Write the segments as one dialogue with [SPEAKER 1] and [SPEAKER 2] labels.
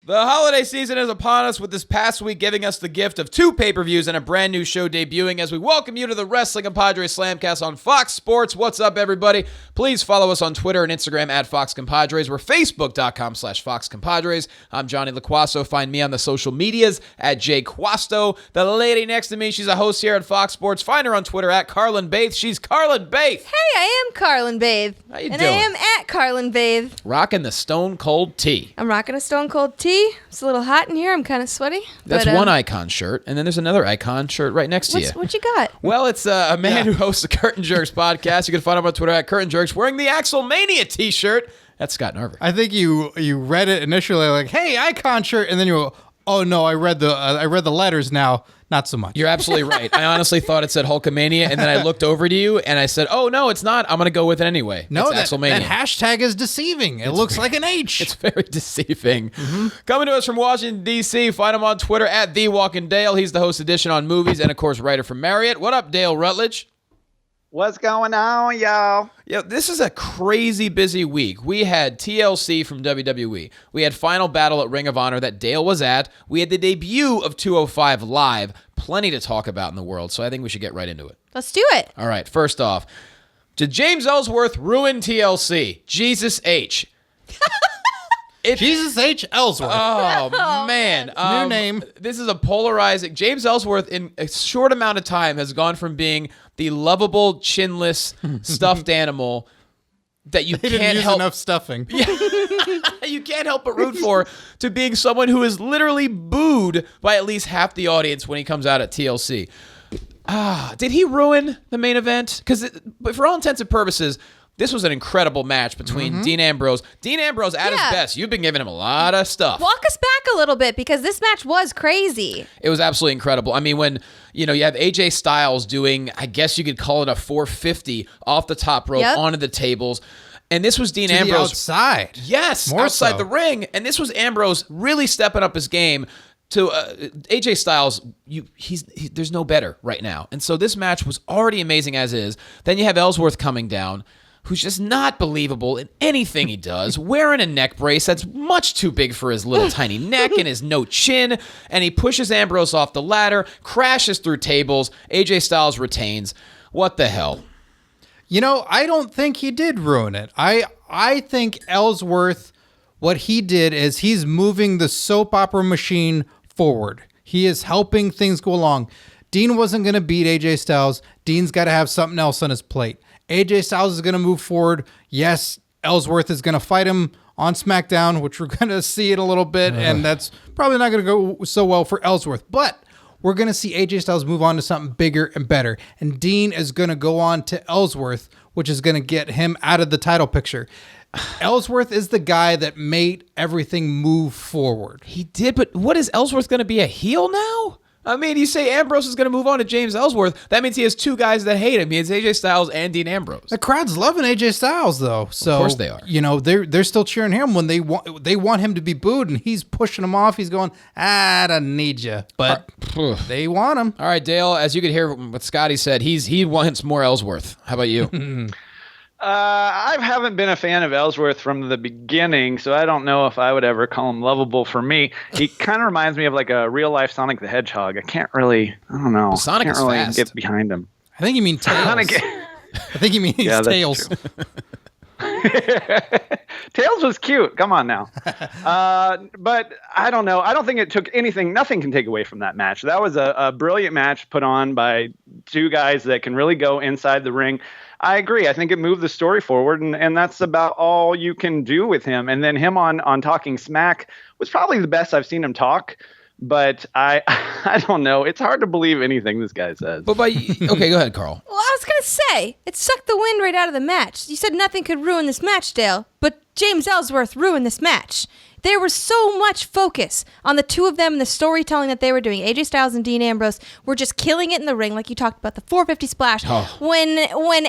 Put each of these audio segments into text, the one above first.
[SPEAKER 1] The holiday season is upon us, with this past week giving us the gift of 2 pay-per-views and a brand new show debuting as we welcome you to the Wrestling Compadres Slamcast on Fox Sports. What's up, everybody? Please follow us on Twitter and Instagram at Fox Compadres. We're Facebook.com/Fox Compadres. I'm Johnny LaQuasto. Find me on the social medias at Jay Quasto. The lady next to me, she's a host here at Fox Sports. Find her on Twitter at Carlin Baith. She's Carlin Baith.
[SPEAKER 2] Hey, I am Carlin Baith.
[SPEAKER 1] How you
[SPEAKER 2] and
[SPEAKER 1] doing?
[SPEAKER 2] I am at Carlin Baith.
[SPEAKER 1] Rocking the Stone Cold Tee.
[SPEAKER 2] I'm rocking a Stone Cold Tee. It's a little hot in here. I'm kind of sweaty.
[SPEAKER 1] That's one icon shirt, and then there's another icon shirt right next to you.
[SPEAKER 2] What you got?
[SPEAKER 1] Well, it's a man who hosts the Curtain Jerks podcast. You can find him on Twitter at Curtain Jerks wearing the Axelmania t-shirt. That's Scott Narver.
[SPEAKER 3] I think you read it initially like, "Hey, icon shirt," and then you go, "Oh no, I read the letters now." Not so much.
[SPEAKER 1] You're absolutely right. I honestly thought it said Hulkamania, and then I looked over to you, and I said, "Oh no, it's not. I'm going to go with it anyway."
[SPEAKER 3] No,
[SPEAKER 1] it's
[SPEAKER 3] that hashtag is deceiving. It looks like an H.
[SPEAKER 1] It's very deceiving. Coming to us from Washington, D.C., find him on Twitter at TheWalkingDale. He's the host of Edition on Movies and, of course, writer for Marriott. What up, Dale Rutledge?
[SPEAKER 4] What's going on, y'all?
[SPEAKER 1] Yeah, this is a crazy busy week. We had TLC from WWE. We had Final Battle at Ring of Honor that Dale was at. We had the debut of 205 Live. Plenty to talk about in the world, so I think we should get right into it.
[SPEAKER 2] Let's do it.
[SPEAKER 1] All right, first off, did James Ellsworth ruin TLC? Jesus H.
[SPEAKER 3] Jesus H. Ellsworth.
[SPEAKER 1] Oh, man.
[SPEAKER 3] New name.
[SPEAKER 1] This is a polarizing... James Ellsworth, in a short amount of time, has gone from being the lovable, chinless, stuffed animal that you can't
[SPEAKER 3] didn't use
[SPEAKER 1] help...
[SPEAKER 3] enough stuffing.
[SPEAKER 1] You can't help but root for, to being someone who is literally booed by at least half the audience when he comes out at TLC. Did he ruin the main event? But for all intents and purposes... This was an incredible match between Dean Ambrose. Dean Ambrose at his best. You've been giving him a lot of stuff.
[SPEAKER 2] Walk us back a little bit because this match was crazy.
[SPEAKER 1] It was absolutely incredible. I mean, when you have AJ Styles doing, I guess you could call it a 450 off the top rope onto the tables. And this was Dean Ambrose.
[SPEAKER 3] The outside.
[SPEAKER 1] Yes,
[SPEAKER 3] More
[SPEAKER 1] outside
[SPEAKER 3] so.
[SPEAKER 1] the ring. And this was Ambrose really stepping up his game. To AJ Styles, there's no better right now. And so this match was already amazing as is. Then you have Ellsworth coming down, who's just not believable in anything he does, wearing a neck brace that's much too big for his little tiny neck and his no chin, and he pushes Ambrose off the ladder, crashes through tables, AJ Styles retains. What the hell?
[SPEAKER 3] I don't think he did ruin it. I think Ellsworth, what he did is he's moving the soap opera machine forward. He is helping things go along. Dean wasn't going to beat AJ Styles. Dean's got to have something else on his plate. AJ Styles is going to move forward. Yes, Ellsworth is going to fight him on SmackDown, which we're going to see in a little bit, and that's probably not going to go so well for Ellsworth. But we're going to see AJ Styles move on to something bigger and better, and Dean is going to go on to Ellsworth, which is going to get him out of the title picture. Ellsworth is the guy that made everything move forward.
[SPEAKER 1] He did, but what is Ellsworth going to be, a heel now? I mean, you say Ambrose is going to move on to James Ellsworth. That means he has 2 guys that hate him. He has AJ Styles and Dean Ambrose.
[SPEAKER 3] The crowd's loving AJ Styles, though. So,
[SPEAKER 1] of course they are.
[SPEAKER 3] They're still cheering him when they want him to be booed, and he's pushing him off. He's going, I don't need you. But they want him.
[SPEAKER 1] All right, Dale, as you could hear what Scotty said, he wants more Ellsworth. How about you?
[SPEAKER 4] I haven't been a fan of Ellsworth from the beginning, so I don't know if I would ever call him lovable for me. He kind of reminds me of like a real-life Sonic the Hedgehog. I don't know.
[SPEAKER 1] Sonic is
[SPEAKER 4] really
[SPEAKER 1] fast.
[SPEAKER 4] Get behind him.
[SPEAKER 3] I think you mean Tails. I think you mean Tails.
[SPEAKER 4] Tails was cute. Come on now. But I don't know. I don't think it took anything. Nothing can take away from that match. That was a brilliant match put on by 2 guys that can really go inside the ring. I agree. I think it moved the story forward, and that's about all you can do with him. And then him on Talking Smack was probably the best I've seen him talk. But I don't know. It's hard to believe anything this guy says.
[SPEAKER 1] But okay, go ahead, Carl.
[SPEAKER 2] Well, I was going to say, it sucked the wind right out of the match. You said nothing could ruin this match, Dale, but James Ellsworth ruined this match. There was so much focus on the 2 of them and the storytelling that they were doing. AJ Styles and Dean Ambrose were just killing it in the ring, like you talked about, the 450 splash.
[SPEAKER 1] Oh.
[SPEAKER 2] When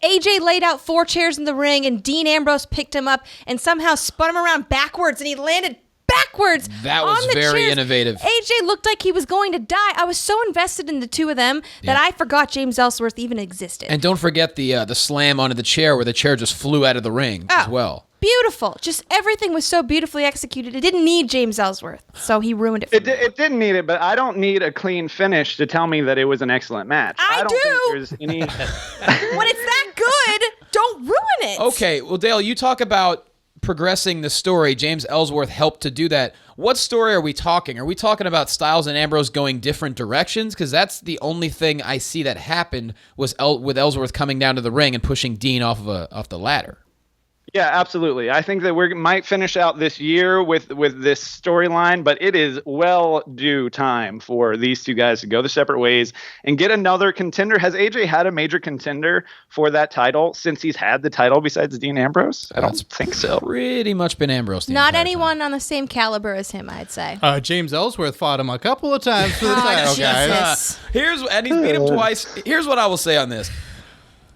[SPEAKER 2] AJ laid out 4 chairs in the ring and Dean Ambrose picked him up and somehow spun him around backwards and he landed backwards.
[SPEAKER 1] That was
[SPEAKER 2] on the
[SPEAKER 1] very
[SPEAKER 2] chairs.
[SPEAKER 1] innovative.
[SPEAKER 2] AJ looked like he was going to die. I was so invested in the two of them that I forgot James Ellsworth even existed.
[SPEAKER 1] And don't forget the slam onto the chair where the chair just flew out of the ring as well.
[SPEAKER 2] Beautiful. Just everything was so beautifully executed. It didn't need James Ellsworth, so he ruined it for me.
[SPEAKER 4] It didn't need it, but I don't need a clean finish to tell me that it was an excellent match.
[SPEAKER 2] I
[SPEAKER 4] don't
[SPEAKER 2] do.
[SPEAKER 4] think there's any.
[SPEAKER 2] When it's that good, don't ruin it.
[SPEAKER 1] Okay, well, Dale, you talk about progressing the story. James Ellsworth helped to do that. What story are we talking? Are we talking about Styles and Ambrose going different directions? Because that's the only thing I see that happened was with Ellsworth coming down to the ring and pushing Dean off the ladder.
[SPEAKER 4] Yeah, absolutely. I think that we might finish out this year with this storyline, but it is well due time for these two guys to go their separate ways and get another contender. Has AJ had a major contender for that title since he's had the title besides Dean Ambrose? I don't think so.
[SPEAKER 1] Pretty much been Ambrose.
[SPEAKER 2] Not anyone on the same caliber as him, I'd say.
[SPEAKER 3] James Ellsworth fought him a couple of times for the title, guys.
[SPEAKER 2] Jesus.
[SPEAKER 1] And he's beat him twice. Here's what I will say on this.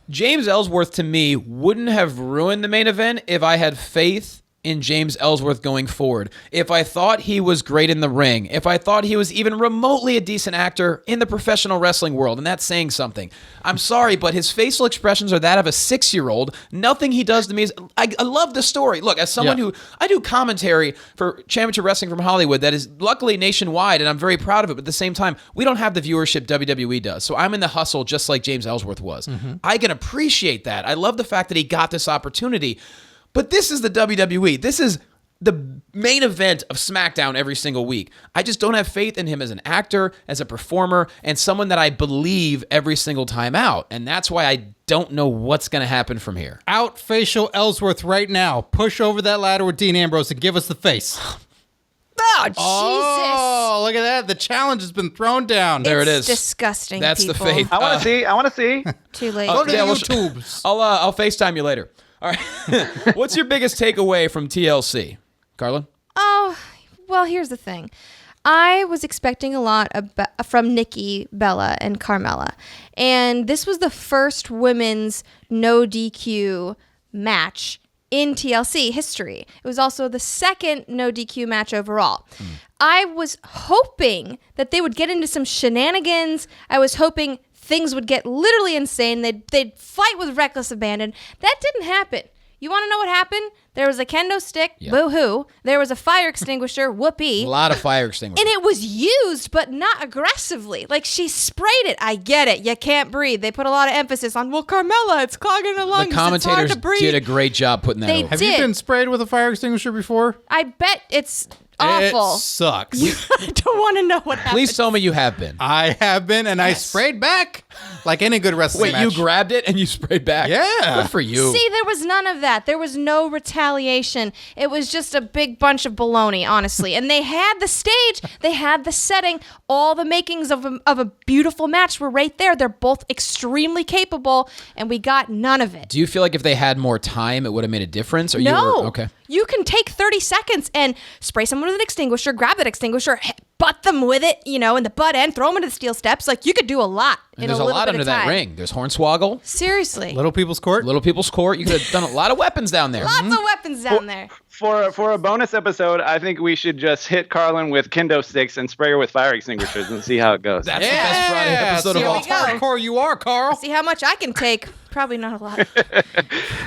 [SPEAKER 1] James Ellsworth, to me, wouldn't have ruined the main event if I had faith in James Ellsworth going forward. If I thought he was great in the ring, if I thought he was even remotely a decent actor in the professional wrestling world, and that's saying something. I'm sorry, but his facial expressions are that of a 6-year-old. Nothing he does to me is... I love the story. Look, as someone who... I do commentary for Championship Wrestling from Hollywood that is luckily nationwide, and I'm very proud of it, but at the same time, we don't have the viewership WWE does. So I'm in the hustle just like James Ellsworth was. I can appreciate that. I love the fact that he got this opportunity. But this is the WWE. This is the main event of SmackDown every single week. I just don't have faith in him as an actor, as a performer, and someone that I believe every single time out. And that's why I don't know what's going to happen from here.
[SPEAKER 3] Out facial Ellsworth right now. Push over that ladder with Dean Ambrose and give us the face.
[SPEAKER 2] Oh, Jesus.
[SPEAKER 3] Oh, look at that. The challenge has been thrown down.
[SPEAKER 1] There it is.
[SPEAKER 2] It's disgusting,
[SPEAKER 1] That's
[SPEAKER 2] people.
[SPEAKER 1] the faith.
[SPEAKER 4] I want to see.
[SPEAKER 2] Too late.
[SPEAKER 3] Go to
[SPEAKER 1] Yeah,
[SPEAKER 3] the
[SPEAKER 1] we'll-
[SPEAKER 3] YouTubes.
[SPEAKER 1] I'll FaceTime you later. All right. What's your biggest takeaway from TLC, Carlin?
[SPEAKER 2] Oh, well, here's the thing. I was expecting a lot from Nikki, Bella, and Carmella. And this was the first women's no DQ match in TLC history. It was also the second no DQ match overall. I was hoping that they would get into some shenanigans. I was hoping things would get literally insane. They'd fight with reckless abandon. That didn't happen. You want to know what happened? There was a kendo stick, boo-hoo. There was a fire extinguisher, whoopee.
[SPEAKER 1] A lot of fire extinguishers.
[SPEAKER 2] And it was used, but not aggressively. Like, she sprayed it. I get it. You can't breathe. They put a lot of emphasis on, well, Carmella, it's clogging the lungs.
[SPEAKER 1] The commentators
[SPEAKER 2] it's hard to breathe.
[SPEAKER 1] did a great job putting that
[SPEAKER 2] They
[SPEAKER 1] over.
[SPEAKER 3] Have you
[SPEAKER 2] did.
[SPEAKER 3] been sprayed with a fire extinguisher before?
[SPEAKER 2] I bet it's awful.
[SPEAKER 3] It sucks.
[SPEAKER 2] I don't want to know what happened.
[SPEAKER 1] Please tell me you have been.
[SPEAKER 3] I have been, and I sprayed back like any good wrestling
[SPEAKER 1] Wait,
[SPEAKER 3] match.
[SPEAKER 1] you grabbed it and you sprayed back?
[SPEAKER 3] Yeah.
[SPEAKER 1] Good for you.
[SPEAKER 2] See, there was none of that. There was no retaliation. It was just a big bunch of baloney, honestly. And they had the stage, they had the setting, all the makings of a beautiful match were right there. They're both extremely capable, and we got none of it.
[SPEAKER 1] Do you feel like if they had more time, it would have made a difference? Or
[SPEAKER 2] No.
[SPEAKER 1] You were, okay.
[SPEAKER 2] You can take 30 seconds and spray someone with an extinguisher, grab that extinguisher, butt them with it, in the butt end, throw them into the steel steps. Like, you could do a lot
[SPEAKER 1] And
[SPEAKER 2] in
[SPEAKER 1] there's
[SPEAKER 2] a
[SPEAKER 1] a
[SPEAKER 2] little
[SPEAKER 1] lot
[SPEAKER 2] bit
[SPEAKER 1] under
[SPEAKER 2] of
[SPEAKER 1] that
[SPEAKER 2] time.
[SPEAKER 1] ring. There's Hornswoggle,
[SPEAKER 2] Seriously.
[SPEAKER 3] Little People's Court.
[SPEAKER 1] Little People's Court. You could have done a lot of weapons down there.
[SPEAKER 2] Lots of weapons down there.
[SPEAKER 4] For a bonus episode, I think we should just hit Carlin with kendo sticks and spray her with fire extinguishers and see how it goes.
[SPEAKER 1] That's the best Friday episode
[SPEAKER 3] see
[SPEAKER 1] of
[SPEAKER 3] how
[SPEAKER 1] all
[SPEAKER 2] we
[SPEAKER 1] time.
[SPEAKER 2] go.
[SPEAKER 3] hardcore you are, Carl.
[SPEAKER 2] See how much I can take. Probably not a lot.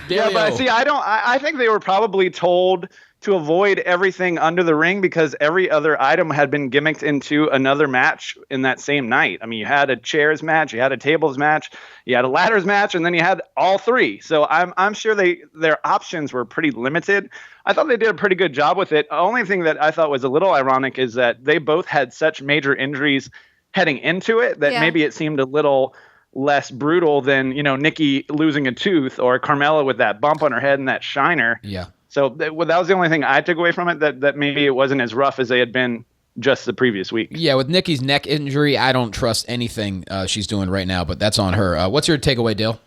[SPEAKER 4] Yeah, but see, I think they were probably told to avoid everything under the ring because every other item had been gimmicked into another match in that same night. I mean, you had a chairs match, you had a tables match, you had a ladders match, and then you had all three. So I'm sure their options were pretty limited. I thought they did a pretty good job with it. The only thing that I thought was a little ironic is that they both had such major injuries heading into it that maybe it seemed a little less brutal than, Nikki losing a tooth or Carmella with that bump on her head and that shiner.
[SPEAKER 1] Yeah.
[SPEAKER 4] So that was the only thing I took away from it, that maybe it wasn't as rough as they had been just the previous week.
[SPEAKER 1] Yeah, with Nikki's neck injury, I don't trust anything she's doing right now, but that's on her. What's your takeaway, Dale?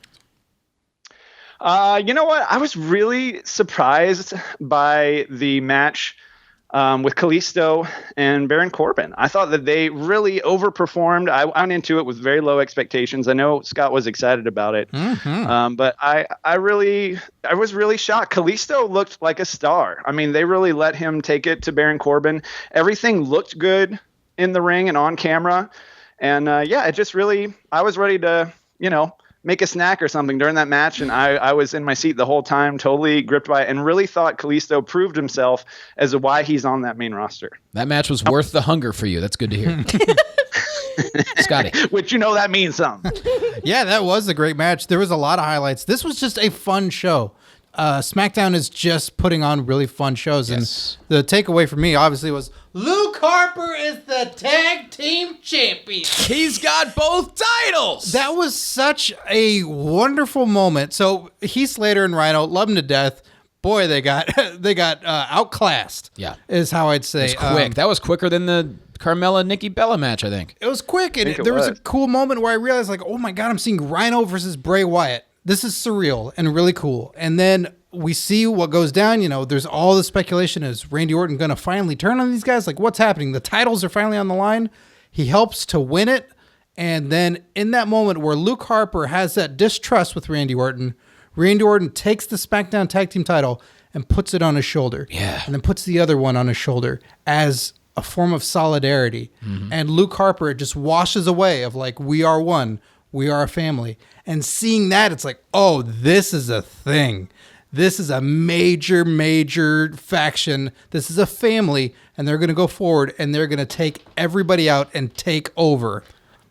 [SPEAKER 4] You know what? I was really surprised by the match with Callisto and Baron Corbin. I thought that they really overperformed. I went into it with very low expectations. I know Scott was excited about it, but I was really shocked. Callisto looked like a star. I mean, they really let him take it to Baron Corbin. Everything looked good in the ring and on camera. And it just really, I was ready to, make a snack or something during that match. And I was in my seat the whole time, totally gripped by it, and really thought Callisto proved himself as to why he's on that main roster.
[SPEAKER 1] That match was worth the hunger for you. That's good to hear. Scotty.
[SPEAKER 4] Which, that means something.
[SPEAKER 3] Yeah, that was a great match. There was a lot of highlights. This was just a fun show. SmackDown is just putting on really fun shows.
[SPEAKER 1] Yes.
[SPEAKER 3] And the takeaway for me, obviously, was Luke Harper is the tag team champion.
[SPEAKER 1] He's got both titles.
[SPEAKER 3] That was such a wonderful moment. So Heath Slater and Rhino, love them to death. Boy, they got outclassed.
[SPEAKER 1] Yeah.
[SPEAKER 3] Is how I'd say.
[SPEAKER 1] It was quick. That was quicker than the Carmella Nikki Bella match, I think.
[SPEAKER 3] It was quick. And there was a cool moment where I realized, like, oh my God, I'm seeing Rhino versus Bray Wyatt. This is surreal and really cool. And then we see what goes down. There's all the speculation. Is Randy Orton going to finally turn on these guys? Like, what's happening? The titles are finally on the line. He helps to win it. And then in that moment where Luke Harper has that distrust with Randy Orton takes the SmackDown Tag Team title and puts it on his shoulder.
[SPEAKER 1] Yeah.
[SPEAKER 3] And then puts the other one on his shoulder as a form of solidarity. Mm-hmm. And Luke Harper just washes away of like, we are one. We are a family. And seeing that, it's like, oh, this is a thing. This is a major, major faction. This is a family. And they're going to go forward and they're going to take everybody out and take over.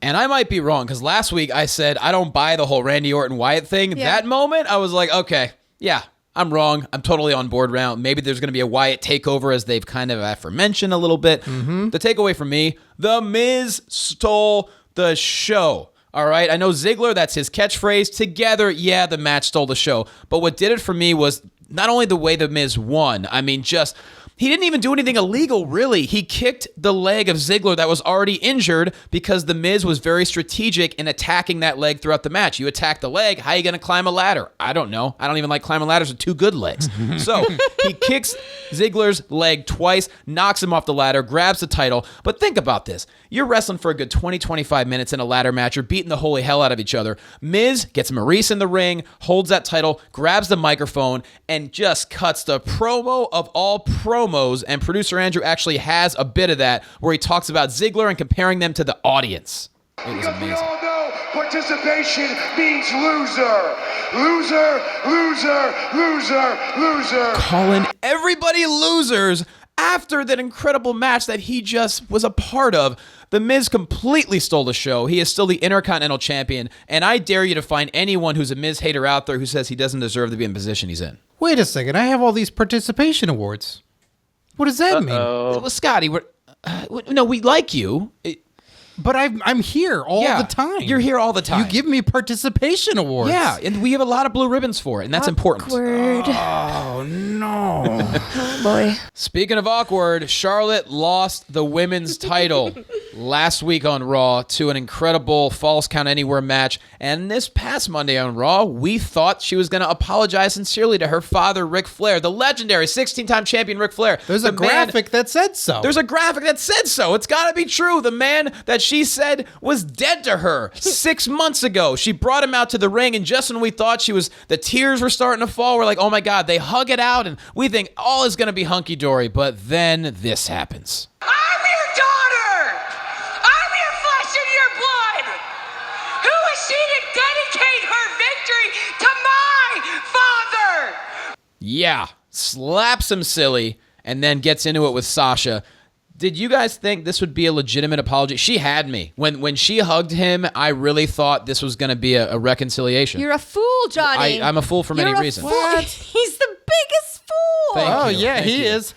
[SPEAKER 1] And I might be wrong because last week I said I don't buy the whole Randy Orton Wyatt thing. Yeah. That moment, I was like, okay, yeah, I'm wrong. I'm totally on board now. Maybe there's going to be a Wyatt takeover as they've kind of aforementioned a little bit. Mm-hmm. The takeaway for me, The Miz stole the show. All right, I know Ziggler, that's his catchphrase. Together, yeah, the match stole the show. But what did it for me was not only the way The Miz won, I mean, just... He didn't even do anything illegal, really. He kicked the leg of Ziggler that was already injured because The Miz was very strategic in attacking that leg throughout the match. You attack the leg, how are you going to climb a ladder? I don't know. I don't even like climbing ladders with two good legs. So he kicks Ziggler's leg twice, knocks him off the ladder, grabs the title. But think about this. You're wrestling for a good 20, 25 minutes in a ladder match. You're beating the holy hell out of each other. Miz gets Maurice in the ring, holds that title, grabs the microphone, and just cuts the promo of all promos. And producer Andrew actually has a bit of that where he talks about Ziggler and comparing them to the audience. It was amazing.
[SPEAKER 5] We all know participation means loser. Loser, loser, loser, loser.
[SPEAKER 1] Calling everybody losers after that incredible match that he just was a part of. The Miz completely stole the show. He is still the Intercontinental Champion, and I dare you to find anyone who's a Miz hater out there who says he doesn't deserve to be in the position he's in.
[SPEAKER 3] Wait a second. I have all these participation awards. What does that mean?
[SPEAKER 1] Well, Scotty, no, we like you.
[SPEAKER 3] But I'm here all the time.
[SPEAKER 1] You're here all the time.
[SPEAKER 3] You give me participation awards.
[SPEAKER 1] Yeah, and we have a lot of blue ribbons for it, and that's important.
[SPEAKER 3] Oh, no.
[SPEAKER 2] Oh, boy.
[SPEAKER 1] Speaking of awkward, Charlotte lost the women's title last week on Raw to an incredible Falls Count Anywhere match. And this past Monday on Raw, we thought she was going to apologize sincerely to her father, Ric Flair, the legendary 16-time champion Ric Flair.
[SPEAKER 3] There's a graphic that said so.
[SPEAKER 1] There's a graphic that said so. It's got to be true. The man that she said was dead to her 6 months ago. She brought him out to the ring, and just when we thought the tears were starting to fall, we're like, oh my God, they hug it out, and we think all is going to be hunky-dory, but then this happens.
[SPEAKER 6] I'm your daughter! I'm your flesh and your blood! Who is she to dedicate her victory to my father?
[SPEAKER 1] Yeah, slaps him silly, and then gets into it with Sasha. Did you guys think this would be a legitimate apology? She had me. When she hugged him, I really thought this was going to be a reconciliation.
[SPEAKER 2] You're a fool, Johnny.
[SPEAKER 1] I'm a fool for many reasons.
[SPEAKER 2] What? He's the biggest fool.
[SPEAKER 1] Thank you.
[SPEAKER 3] He is.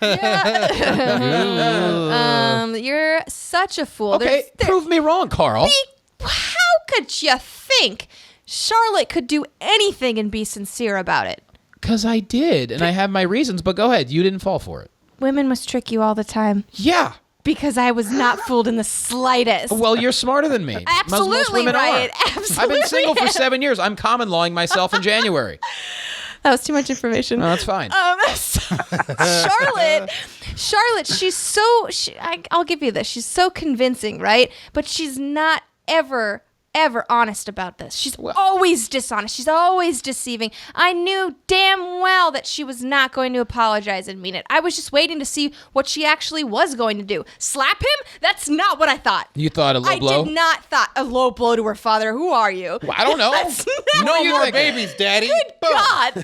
[SPEAKER 2] You're such a fool.
[SPEAKER 1] Okay, prove me wrong, Carl.
[SPEAKER 2] How could you think Charlotte could do anything and be sincere about it?
[SPEAKER 1] Because I did, and I have my reasons, but go ahead. You didn't fall for it.
[SPEAKER 2] Women must trick you all the time.
[SPEAKER 1] Yeah.
[SPEAKER 2] Because I was not fooled in the slightest.
[SPEAKER 1] Well, you're smarter than me.
[SPEAKER 2] Absolutely
[SPEAKER 1] most women
[SPEAKER 2] right.
[SPEAKER 1] Are.
[SPEAKER 2] Absolutely.
[SPEAKER 1] I've been single for 7 years. I'm common lawing myself in January.
[SPEAKER 2] That was too much information.
[SPEAKER 1] No, that's fine.
[SPEAKER 2] So Charlotte, I'll give you this. She's so convincing, right? But she's not ever honest about this. She's always dishonest. She's always deceiving. I knew damn well that she was not going to apologize and mean it. I was just waiting to see what she actually was going to do. Slap him? That's not what I thought.
[SPEAKER 1] You thought a low blow?
[SPEAKER 2] I did not thought a low blow to her father. Who are you?
[SPEAKER 1] Well, I don't know.
[SPEAKER 3] No more babies, Daddy.
[SPEAKER 2] Good God.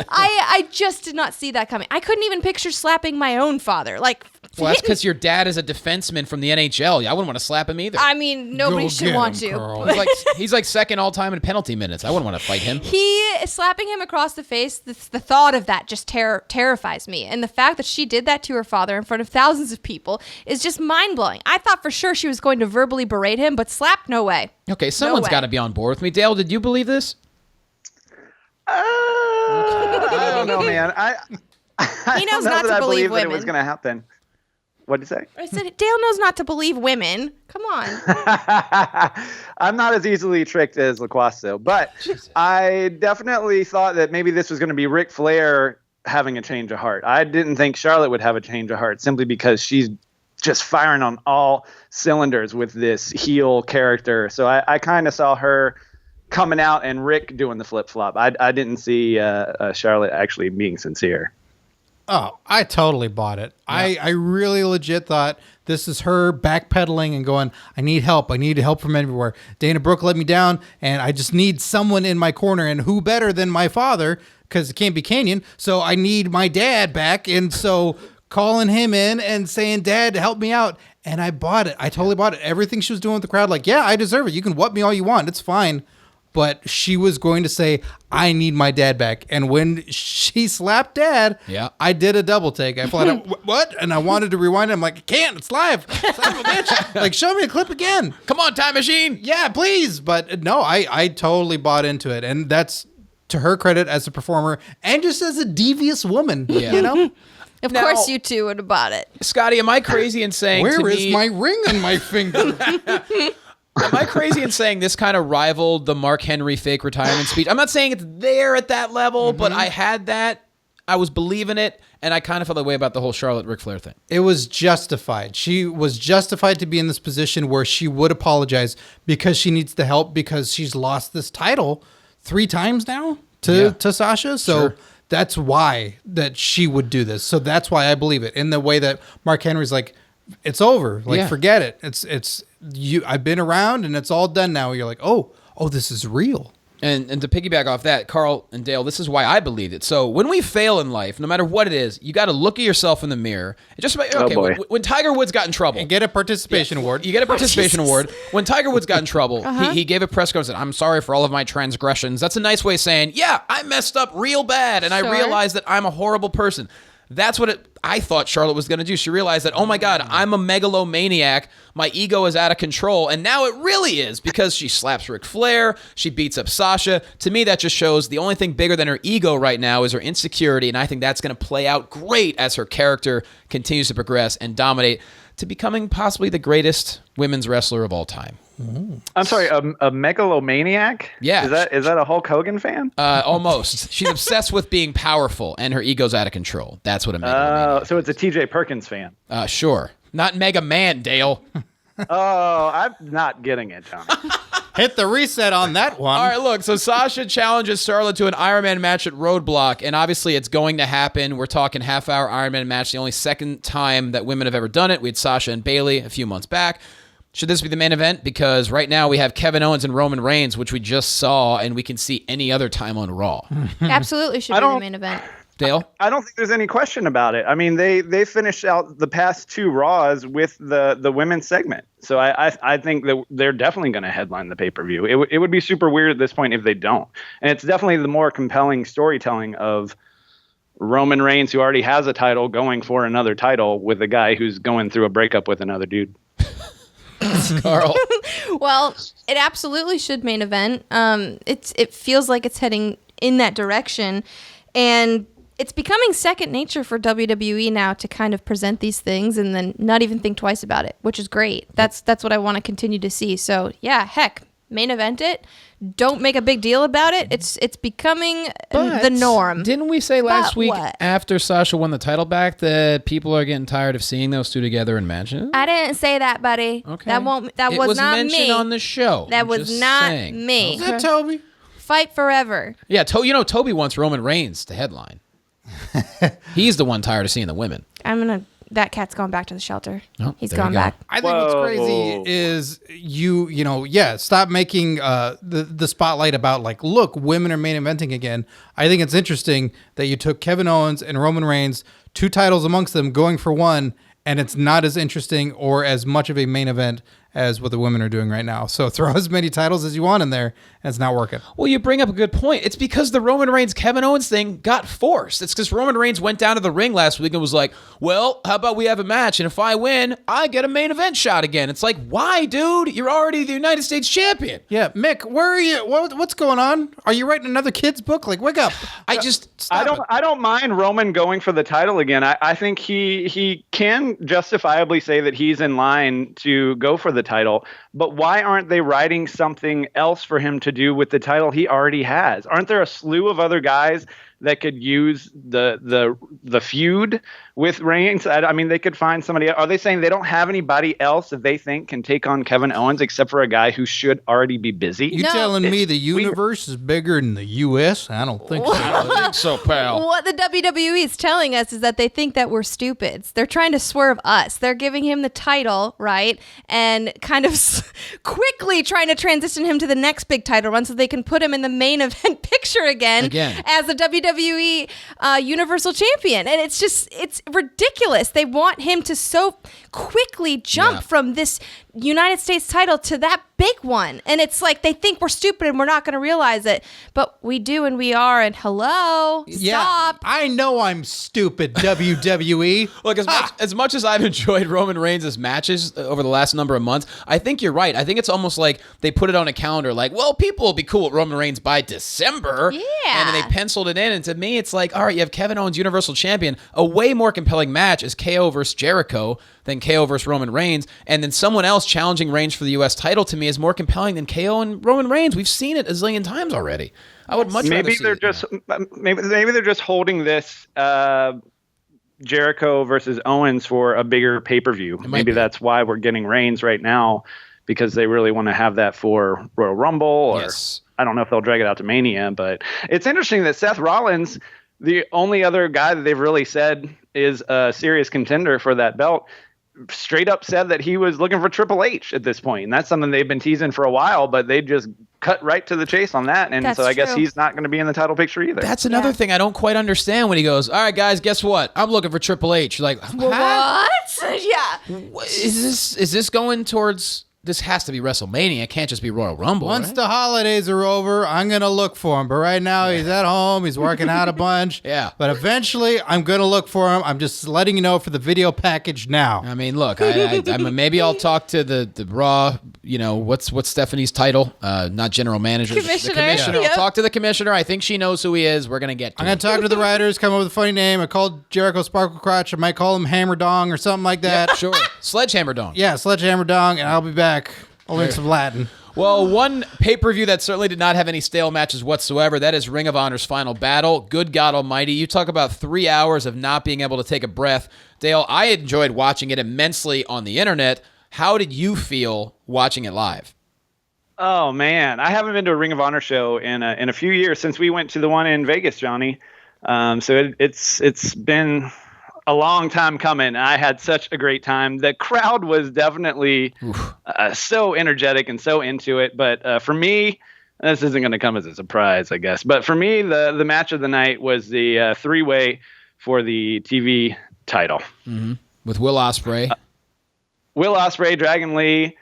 [SPEAKER 2] I just did not see that coming. I couldn't even picture slapping my own father. Like,
[SPEAKER 1] well, that's because your dad is a defenseman from the NHL. I wouldn't want to slap him either.
[SPEAKER 2] I mean, nobody should want to.
[SPEAKER 1] He's like second all time in penalty minutes. I wouldn't want to fight him.
[SPEAKER 2] Slapping him across the face, the thought of that just terrifies me. And the fact that she did that to her father in front of thousands of people is just mind-blowing. I thought for sure she was going to verbally berate him, but slap, no way.
[SPEAKER 1] Okay, someone's got to be on board with me. Dale, did you believe this?
[SPEAKER 4] I don't know, man.
[SPEAKER 2] He knows not to believe women.
[SPEAKER 4] That it was going to happen. What did you say?
[SPEAKER 2] I said, Dale knows not to believe women. Come on.
[SPEAKER 4] I'm not as easily tricked as LaQuasto, but Jesus. I definitely thought that maybe this was going to be Ric Flair having a change of heart. I didn't think Charlotte would have a change of heart simply because she's just firing on all cylinders with this heel character. So I kind of saw her coming out and Rick doing the flip-flop. I didn't see Charlotte actually being sincere.
[SPEAKER 3] Oh, I totally bought it. Yeah. I really legit thought this is her backpedaling and going, I need help. I need help from everywhere. Dana Brooke let me down, and I just need someone in my corner. And who better than my father, because it can't be Kanyon. So I need my dad back. And so calling him in and saying, Dad, help me out. And I bought it. I totally bought it. Everything she was doing with the crowd, like, yeah, I deserve it. You can whoop me all you want. It's fine. But she was going to say, I need my dad back. And when she slapped Dad, I did a double take. I flat out, what? And I wanted to rewind it. I'm like, I can't. It's live. Son of a bitch. Like, show me a clip again.
[SPEAKER 1] Come on, time machine.
[SPEAKER 3] Yeah, please. But no, I totally bought into it. And that's to her credit as a performer and just as a devious woman, you know?
[SPEAKER 2] Of course you two would have bought it.
[SPEAKER 1] Scotty, am I crazy in saying
[SPEAKER 3] Where is my ring on my finger?
[SPEAKER 1] Am I crazy in saying this kind of rivaled the Mark Henry fake retirement speech? I'm not saying it's there at that level, but I had that. I was believing it, and I kind of felt that way about the whole Charlotte Ric Flair thing.
[SPEAKER 3] It was justified. She was justified to be in this position where she would apologize because she needs the help because she's lost this title 3 times now to Sasha. So that's why that she would do this. So that's why I believe it. In the way that Mark Henry's like, it's over. Like, forget it. It's you. I've been around and it's all done now. You're like, oh, this is real.
[SPEAKER 1] And to piggyback off that, Carl and Dale, this is why I believed it. So when we fail in life, no matter what it is, you got to look at yourself in the mirror. And just when Tiger Woods got in trouble,
[SPEAKER 3] and get a participation award.
[SPEAKER 1] You get a participation award. When Tiger Woods got in trouble, he gave a press conference and said, I'm sorry for all of my transgressions. That's a nice way of saying, yeah, I messed up real bad, and I realized that I'm a horrible person. That's what I thought Charlotte was going to do. She realized that, oh my God, I'm a megalomaniac. My ego is out of control. And now it really is because she slaps Ric Flair. She beats up Sasha. To me, that just shows the only thing bigger than her ego right now is her insecurity. And I think that's going to play out great as her character continues to progress and dominate to becoming possibly the greatest women's wrestler of all time.
[SPEAKER 4] I'm sorry, a megalomaniac?
[SPEAKER 1] Yeah.
[SPEAKER 4] Is that a Hulk Hogan fan?
[SPEAKER 1] Almost. She's obsessed with being powerful, and her ego's out of control. That's what a megalomaniac.
[SPEAKER 4] So it's a TJ Perkins fan.
[SPEAKER 1] Sure. Not Mega Man, Dale.
[SPEAKER 4] Oh, I'm not getting it, Tony.
[SPEAKER 3] Hit the reset on that one.
[SPEAKER 1] All right, look. So Sasha challenges Charlotte to an Iron Man match at Roadblock, and obviously it's going to happen. We're talking half-hour Iron Man match, the only second time that women have ever done it. We had Sasha and Bayley a few months back. Should this be the main event? Because right now we have Kevin Owens and Roman Reigns, which we just saw, and we can see any other time on Raw.
[SPEAKER 2] Absolutely should be the main event.
[SPEAKER 1] Dale?
[SPEAKER 4] I don't think there's any question about it. I mean, they finished out the past 2 Raws with the women's segment. So I think that they're definitely going to headline the pay-per-view. It would be super weird at this point if they don't. And it's definitely the more compelling storytelling of Roman Reigns, who already has a title, going for another title with a guy who's going through a breakup with another dude.
[SPEAKER 1] Carl.
[SPEAKER 2] Well, it absolutely should main event. It feels like it's heading in that direction, and it's becoming second nature for WWE now to kind of present these things and then not even think twice about it, which is great. That's what I want to continue to see. So yeah, heck, main event it. Don't make a big deal about it. It's becoming
[SPEAKER 1] But
[SPEAKER 2] the norm.
[SPEAKER 1] Didn't we say last
[SPEAKER 2] But
[SPEAKER 1] week
[SPEAKER 2] what?
[SPEAKER 1] after Sasha won the title back that people are getting tired of seeing those two together in matches?
[SPEAKER 2] I didn't say that, buddy.
[SPEAKER 1] Okay.
[SPEAKER 2] That
[SPEAKER 1] It
[SPEAKER 2] was not
[SPEAKER 1] mentioned
[SPEAKER 2] me.
[SPEAKER 1] on the show.
[SPEAKER 2] That
[SPEAKER 1] I'm
[SPEAKER 2] was
[SPEAKER 1] just
[SPEAKER 2] not
[SPEAKER 1] saying.
[SPEAKER 2] me.
[SPEAKER 3] Is that Toby?
[SPEAKER 2] Fight forever.
[SPEAKER 1] Yeah, Toby wants Roman Reigns to headline. He's the one tired of seeing the women.
[SPEAKER 2] That cat's going back to the shelter.
[SPEAKER 1] Oh,
[SPEAKER 2] He's
[SPEAKER 1] there you
[SPEAKER 2] going
[SPEAKER 1] go.
[SPEAKER 2] back.
[SPEAKER 3] I think what's crazy is stop making the spotlight about like, look, women are main eventing again. I think it's interesting that you took Kevin Owens and Roman Reigns, 2 titles amongst them, going for one, and it's not as interesting or as much of a main event as what the women are doing right now. So throw as many titles as you want in there, and it's not working.
[SPEAKER 1] Well, you bring up a good point. It's because the Roman Reigns Kevin Owens thing got forced. It's because Roman Reigns went down to the ring last week and was like, well, how about we have a match, and if I win, I get a main event shot again. It's like, why, dude? You're already the United States champion.
[SPEAKER 3] Yeah, Mick, where are you? What's going on? Are you writing another kid's book? Like, wake up!
[SPEAKER 1] I
[SPEAKER 4] don't mind Roman going for the title again. I think he can justifiably say that he's in line to go for the title, but why aren't they writing something else for him to do with the title he already has? Aren't there a slew of other guys that could use the feud with Reigns? I mean, they could find somebody. Are they saying they don't have anybody else that they think can take on Kevin Owens except for a guy who should already be busy?
[SPEAKER 3] You telling me the universe is bigger than the U.S.? I don't think so.
[SPEAKER 1] I don't think so, pal.
[SPEAKER 2] What the WWE is telling us is that they think that we're stupids. They're trying to swerve us. They're giving him the title, right? And kind of quickly trying to transition him to the next big title run so they can put him in the main event picture again. As the WWE Universal Champion. And it's ridiculous. They want him to so quickly jump from this United States title to that big one. And it's like they think we're stupid and we're not going to realize it. But we do and we are. And hello, stop.
[SPEAKER 3] I know I'm stupid, WWE.
[SPEAKER 1] Look, as much as I've enjoyed Roman Reigns' matches over the last number of months, I think you're right. I think it's almost like they put it on a calendar like, well, people will be cool with Roman Reigns by December.
[SPEAKER 2] Yeah.
[SPEAKER 1] And then they penciled it in. And to me, it's like, all right, you have Kevin Owens, Universal Champion. A way more compelling match is KO versus Jericho than KO versus Roman Reigns. And then someone else challenging Reigns for the U.S. title to me is more compelling than KO and Roman Reigns. We've seen it a zillion times already. I would much rather see
[SPEAKER 4] maybe they're just holding this Jericho versus Owens for a bigger pay-per-view. Maybe that's why we're getting Reigns right now, because they really want to have that for Royal Rumble, or I don't know if they'll drag it out to Mania. But it's interesting that Seth Rollins, the only other guy that they've really said is a serious contender for that belt, straight up said that he was looking for Triple H at this point. And that's something they've been teasing for a while, but they just cut right to the chase on that. And I guess he's not going to be in the title picture either.
[SPEAKER 1] That's another thing I don't quite understand when he goes, all right, guys, guess what? I'm looking for Triple H. You're like,
[SPEAKER 2] what? Yeah.
[SPEAKER 1] Is this going towards... This has to be WrestleMania. It can't just be Royal Rumble.
[SPEAKER 3] Once the holidays are over, I'm going to look for him. But right now, he's at home. He's working out a bunch.
[SPEAKER 1] Yeah.
[SPEAKER 3] But eventually, I'm going to look for him. I'm just letting you know for the video package now.
[SPEAKER 1] I mean, look, I maybe I'll talk to the Raw, what's Stephanie's title? Not general manager.
[SPEAKER 2] Commissioner.
[SPEAKER 1] The commissioner.
[SPEAKER 2] Yep.
[SPEAKER 1] I'll talk to the commissioner. I think she knows who he is. We're going to get to
[SPEAKER 3] I'm going to talk to the writers, come up with a funny name. I called Jericho Sparkle Crotch. I might call him Hammer Dong or something like that.
[SPEAKER 1] Yeah, sure. Sledgehammer Dong.
[SPEAKER 3] Yeah, Sledgehammer Dong, and I'll be back. I'll learn some Latin.
[SPEAKER 1] Well, one pay-per-view that certainly did not have any stale matches whatsoever, that is Ring of Honor's Final Battle. Good God Almighty. You talk about 3 hours of not being able to take a breath. Dale, I enjoyed watching it immensely on the internet. How did you feel watching it live?
[SPEAKER 4] Oh, man. I haven't been to a Ring of Honor show in a few years since we went to the one in Vegas, Johnny. So it's been a long time coming. I had such a great time. The crowd was definitely so energetic and so into it. But for me, this isn't going to come as a surprise, I guess. But for me, the match of the night was the three-way for the TV title.
[SPEAKER 1] Mm-hmm. With Will Ospreay.
[SPEAKER 4] Will Ospreay, Dragon Lee,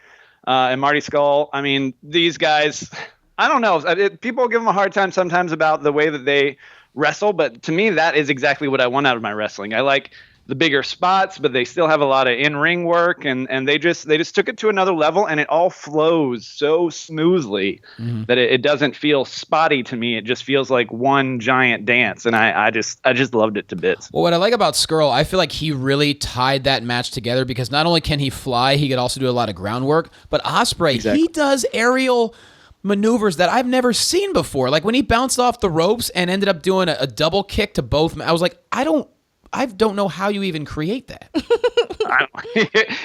[SPEAKER 4] and Marty Scurll. I mean, these guys, I don't know. People give them a hard time sometimes about the way that they wrestle, but to me that is exactly what I want out of my wrestling. I like the bigger spots, but they still have a lot of in-ring work, and they just took it to another level, and it all flows so smoothly that it doesn't feel spotty to me. It just feels like one giant dance, and I just loved it to bits.
[SPEAKER 1] Well, what I like about Scurll, I feel like he really tied that match together, because not only can he fly, he could also do a lot of groundwork, but Ospreay, he does aerial maneuvers that I've never seen before. Like when he bounced off the ropes and ended up doing a double kick to both. I was like, I don't know how you even create that.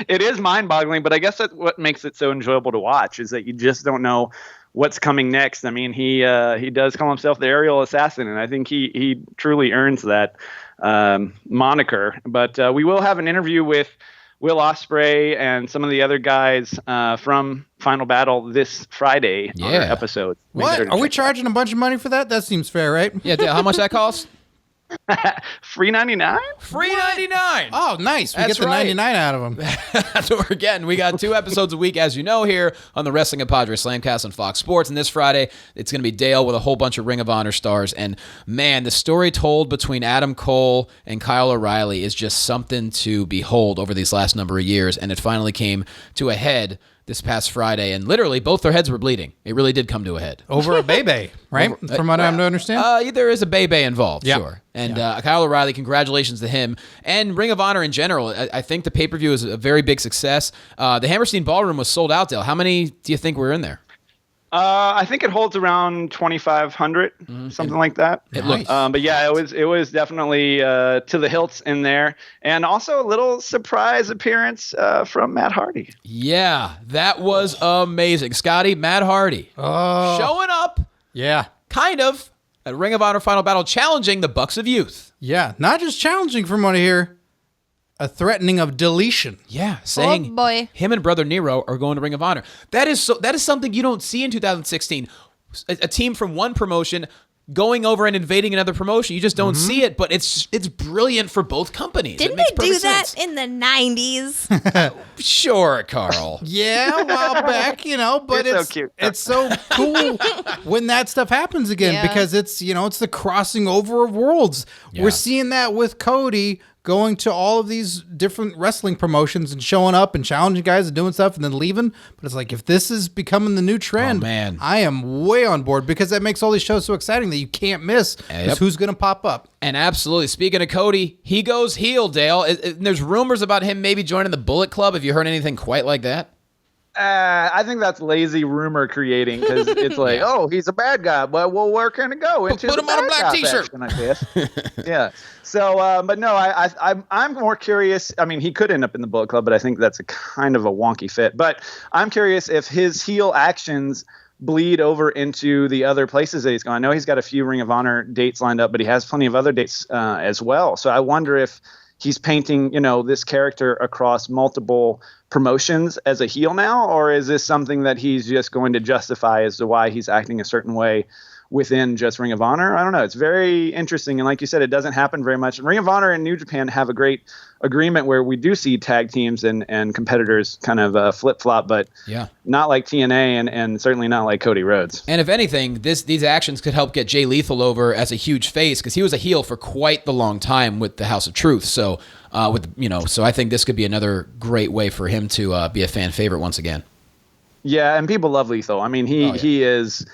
[SPEAKER 4] It is mind-boggling, but I guess that's what makes it so enjoyable to watch is that you just don't know what's coming next. I mean, he does call himself the aerial assassin, and I think he truly earns that moniker. But we will have an interview with Will Ospreay and some of the other guys from Final Battle this Friday on our episode.
[SPEAKER 3] What? Are we charging a bunch of money for that? That seems fair, right?
[SPEAKER 1] Yeah, Dale, how much that costs?
[SPEAKER 4] Free 99?
[SPEAKER 1] Free 99.
[SPEAKER 3] Oh, nice. We get the 99 out of them.
[SPEAKER 1] That's what we're getting. We got 2 episodes a week, as you know, here on the Wrestling Compadres Slamcast on Fox Sports. And this Friday, it's going to be Dale with a whole bunch of Ring of Honor stars. And man, the story told between Adam Cole and Kyle O'Reilly is just something to behold over these last number of years. And it finally came to a head this past Friday, and literally both their heads were bleeding. It really did come to a head.
[SPEAKER 3] Over a bebe, right? From what I'm to understand?
[SPEAKER 1] There is a bebe involved, sure. And Kyle O'Reilly, congratulations to him. And Ring of Honor in general, I think the pay-per-view is a very big success. The Hammerstein Ballroom was sold out, Dale. How many do you think were in there?
[SPEAKER 4] I think it holds around 2,500, something like that.
[SPEAKER 1] It looks.
[SPEAKER 4] But yeah, it was definitely to the hilts in there, and also a little surprise appearance from Matt Hardy.
[SPEAKER 1] Yeah, that was amazing, Scotty. Matt Hardy showing up.
[SPEAKER 3] Yeah,
[SPEAKER 1] kind of at Ring of Honor Final Battle, challenging the Bucks of Youth.
[SPEAKER 3] Yeah, not just challenging from what I hear. A threatening of deletion.
[SPEAKER 1] Yeah, saying him and Brother Nero are going to Ring of Honor. That is something you don't see in 2016. A team from one promotion going over and invading another promotion. You just don't see it, but it's brilliant for both companies.
[SPEAKER 2] Didn't they do that in the 90s?
[SPEAKER 1] Sure, Carl.
[SPEAKER 3] Yeah, a while back, but
[SPEAKER 4] so cute.
[SPEAKER 3] It's so cool when that stuff happens again because it's the crossing over of worlds. Yeah. We're seeing that with Cody going to all of these different wrestling promotions and showing up and challenging guys and doing stuff and then leaving. But it's like, if this is becoming the new trend,
[SPEAKER 1] man,
[SPEAKER 3] I am way on board because that makes all these shows so exciting that you can't miss who's going to pop up.
[SPEAKER 1] And absolutely. Speaking of Cody, he goes heel, Dale. There's rumors about him maybe joining the Bullet Club. Have you heard anything quite like that?
[SPEAKER 4] I think that's lazy rumor creating because it's like, oh, he's a bad guy, but well, where can it go?
[SPEAKER 1] Put him on a black T-shirt.
[SPEAKER 4] Faction, I guess. Yeah. So, but no, I'm more curious. I mean, he could end up in the Bullet Club, but I think that's a kind of a wonky fit. But I'm curious if his heel actions bleed over into the other places that he's going. I know he's got a few Ring of Honor dates lined up, but he has plenty of other dates as well. So I wonder if he's painting, this character across multiple promotions as a heel now, or is this something that he's just going to justify as to why he's acting a certain way within just Ring of Honor? I don't know. It's very interesting. And like you said, it doesn't happen very much. And Ring of Honor and New Japan have a great agreement where we do see tag teams and competitors kind of flip-flop, but not like TNA and certainly not like Cody Rhodes.
[SPEAKER 1] And if anything, these actions could help get Jay Lethal over as a huge face because he was a heel for quite the long time with the House of Truth. So so I think this could be another great way for him to be a fan favorite once again.
[SPEAKER 4] Yeah, and people love Lethal. I mean, he is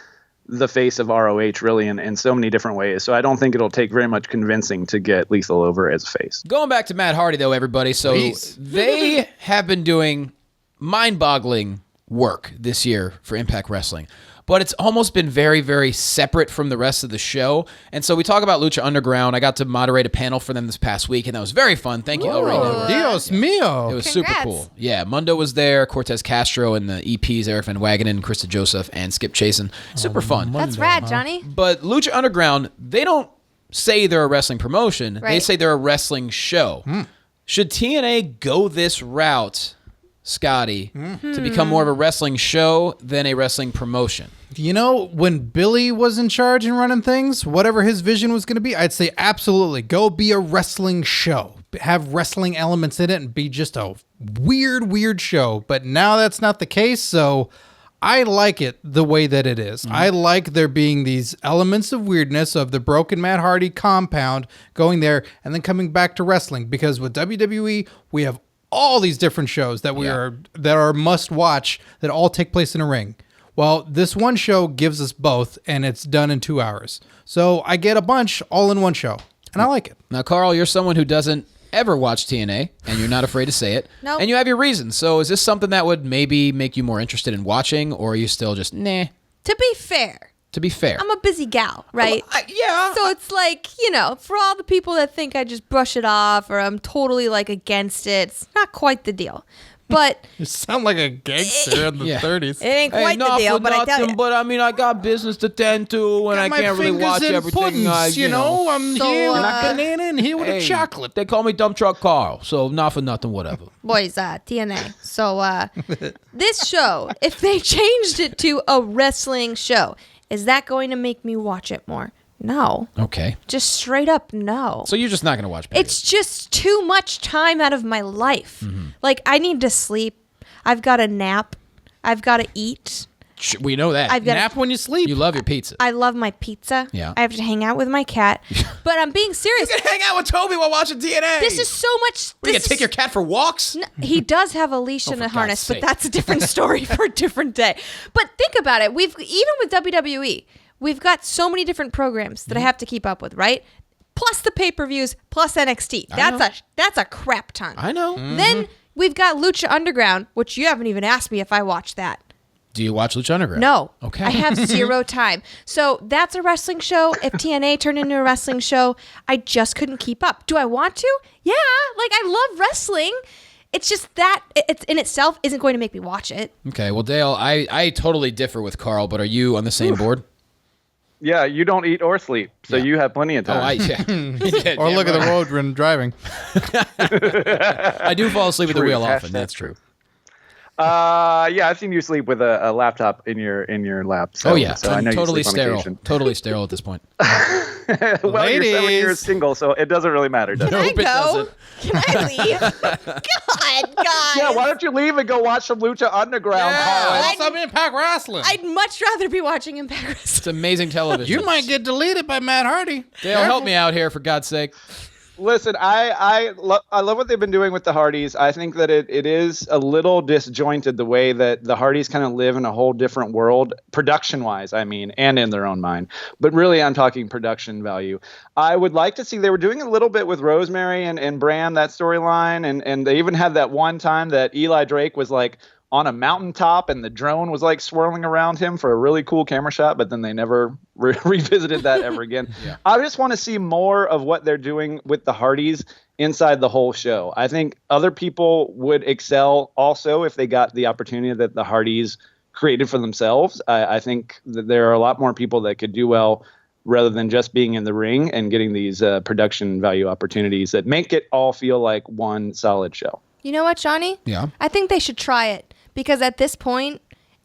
[SPEAKER 4] the face of ROH really in so many different ways. So I don't think it'll take very much convincing to get Lethal over as a face.
[SPEAKER 1] Going back to Matt Hardy though, everybody. So they have been doing mind-boggling work this year for Impact Wrestling, but it's almost been very, very separate from the rest of the show. And so we talk about Lucha Underground. I got to moderate a panel for them this past week, and that was very fun. Thank you, El Rey Network.
[SPEAKER 3] Dios mío.
[SPEAKER 1] It was super cool. Yeah, Mundo was there, Cortez Castro, and the EPs, Eric Van Wagenen, Krista Joseph, and Skip Chasen. Super fun.
[SPEAKER 2] That's rad, Johnny.
[SPEAKER 1] But Lucha Underground, they don't say they're a wrestling promotion. They say they're a wrestling show. Should TNA go this route, Scotty, to become more of a wrestling show than a wrestling promotion?
[SPEAKER 3] When Billy was in charge and running things, whatever his vision was going to be, I'd say absolutely go be a wrestling show. Have wrestling elements in it and be just a weird show. But now that's not the case, so I like it the way that it is. I like there being these elements of weirdness of the broken Matt Hardy compound going there and then coming back to wrestling. Because with WWE, we have all these different shows that are must watch that all take place in a ring. Well, this one show gives us both, and it's done in 2 hours. So I get a bunch all in one show, and I like it.
[SPEAKER 1] Now, Carl, you're someone who doesn't ever watch TNA, and you're not afraid to say it.
[SPEAKER 2] Nope.
[SPEAKER 1] And you have your reasons. So is this something that would maybe make you more interested in watching, or are you still just, nah?
[SPEAKER 2] To be fair, I'm a busy gal, right?
[SPEAKER 1] Yeah.
[SPEAKER 2] So it's like, for all the people that think I just brush it off or I'm totally like against it, it's not quite the deal. But
[SPEAKER 3] You sound like a gangster in the 30s.
[SPEAKER 2] it ain't quite the deal, but I tell you.
[SPEAKER 1] But I mean, I got business to tend to, and I can't really watch everything.
[SPEAKER 3] I'm here with a banana and here with a chocolate.
[SPEAKER 1] They call me Dump Truck Carl, so not for nothing, whatever.
[SPEAKER 2] Boys, TNA. So this show, if they changed it to a wrestling show, is that going to make me watch it more? No.
[SPEAKER 1] Okay.
[SPEAKER 2] Just straight up no.
[SPEAKER 1] So you're just not going to watch.
[SPEAKER 2] It's just too much time out of my life.
[SPEAKER 1] Mm-hmm.
[SPEAKER 2] Like, I need to sleep. I've got to nap. I've got to eat.
[SPEAKER 1] We know that.
[SPEAKER 2] I've got
[SPEAKER 3] Nap when you sleep.
[SPEAKER 1] You love your pizza.
[SPEAKER 2] I love my pizza.
[SPEAKER 1] Yeah.
[SPEAKER 2] I have to hang out with my cat. But I'm being serious.
[SPEAKER 1] You can hang out with Toby while watching TNA.
[SPEAKER 2] This is so much.
[SPEAKER 1] You can take your cat for walks.
[SPEAKER 2] He does have a leash and
[SPEAKER 1] for
[SPEAKER 2] a harness,
[SPEAKER 1] God's
[SPEAKER 2] but
[SPEAKER 1] sake.
[SPEAKER 2] that's a different story for a different day. But think about it. Even with WWE, we've got so many different programs that I have to keep up with, right? Plus the pay-per-views, plus NXT. That's a crap ton.
[SPEAKER 1] I know.
[SPEAKER 2] Then we've got Lucha Underground, which you haven't even asked me if I watched that.
[SPEAKER 1] Do you watch Lucha Underground?
[SPEAKER 2] No.
[SPEAKER 1] Okay.
[SPEAKER 2] I have zero time. So that's a wrestling show. If TNA turned into a wrestling show, I just couldn't keep up. Do I want to? Yeah. Like, I love wrestling. It's just that it's in itself isn't going to make me watch it.
[SPEAKER 1] Okay. Well, Dale, I totally differ with Carl, but are you on the same board?
[SPEAKER 4] Yeah, you don't eat or sleep, so you have plenty of time.
[SPEAKER 1] Yeah,
[SPEAKER 3] Or look at the road when driving.
[SPEAKER 1] I do fall asleep at the
[SPEAKER 4] True.
[SPEAKER 1] wheel often.
[SPEAKER 4] Hashtag
[SPEAKER 1] That's true.
[SPEAKER 4] Yeah, I've seen you sleep with a laptop in your lap. So,
[SPEAKER 1] Oh yeah,
[SPEAKER 4] so I know
[SPEAKER 1] totally
[SPEAKER 4] you sleep on
[SPEAKER 1] sterile.
[SPEAKER 4] occasion.
[SPEAKER 1] totally sterile at this point.
[SPEAKER 4] Well, you're 7 years
[SPEAKER 3] Ladies.
[SPEAKER 4] single, so it doesn't really matter, does it?
[SPEAKER 1] Nope, it doesn't.
[SPEAKER 2] Can I leave? God, guys.
[SPEAKER 4] Yeah, why don't you leave and go watch some Lucha Underground, Carl?
[SPEAKER 3] What's up, Impact Wrestling?
[SPEAKER 2] I'd much rather be watching Impact Wrestling.
[SPEAKER 1] It's amazing television.
[SPEAKER 3] You might get deleted by Matt Hardy.
[SPEAKER 1] Dale, help me out here, for God's sake.
[SPEAKER 4] Listen, I love what they've been doing with the Hardys. I think that it is a little disjointed the way that the Hardys kind of live in a whole different world, production-wise, I mean, and in their own mind. But really, I'm talking production value. I would like to see, they were doing a little bit with Rosemary and Bran, that storyline, and they even had that one time that Eli Drake was like on a mountaintop and the drone was like swirling around him for a really cool camera shot, but then they never revisited that ever again.
[SPEAKER 1] Yeah.
[SPEAKER 4] I just want to see more of what they're doing with the Hardys inside the whole show. I think other people would excel also if they got the opportunity that the Hardys created for themselves. I think that there are a lot more people that could do well rather than just being in the ring and getting these production value opportunities that make it all feel like one solid show.
[SPEAKER 2] You know what, Johnny?
[SPEAKER 1] Yeah.
[SPEAKER 2] I think they should try it because at this point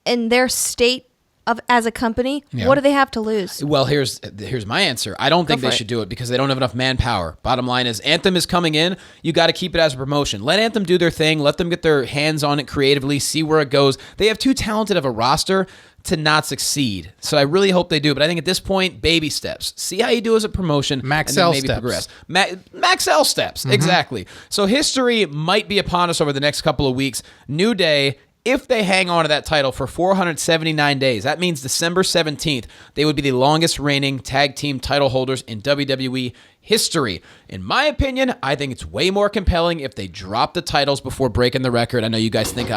[SPEAKER 2] in their state of as a company,
[SPEAKER 1] Yeah.
[SPEAKER 2] what do they have to lose?
[SPEAKER 1] Well, here's my answer. I don't think
[SPEAKER 2] for
[SPEAKER 1] they
[SPEAKER 2] it.
[SPEAKER 1] should do it because they don't have enough manpower. Bottom line is, Anthem is coming in. You got to keep it as a promotion. Let Anthem do their thing. Let them get their hands on it creatively, see where it goes. They have too talented of a roster to not succeed. So I really hope they do. But I think at this point, baby steps. See how you do as a promotion.
[SPEAKER 3] Max
[SPEAKER 1] and then
[SPEAKER 3] L
[SPEAKER 1] maybe
[SPEAKER 3] steps.
[SPEAKER 1] progress. Max L steps. Exactly. So history might be upon us over the next couple of weeks. New Day. If they hang on to that title for 479 days, that means December 17th, they would be the longest reigning tag team title holders in WWE history. In my opinion, I think it's way more compelling if they drop the titles before breaking the record. I know you guys think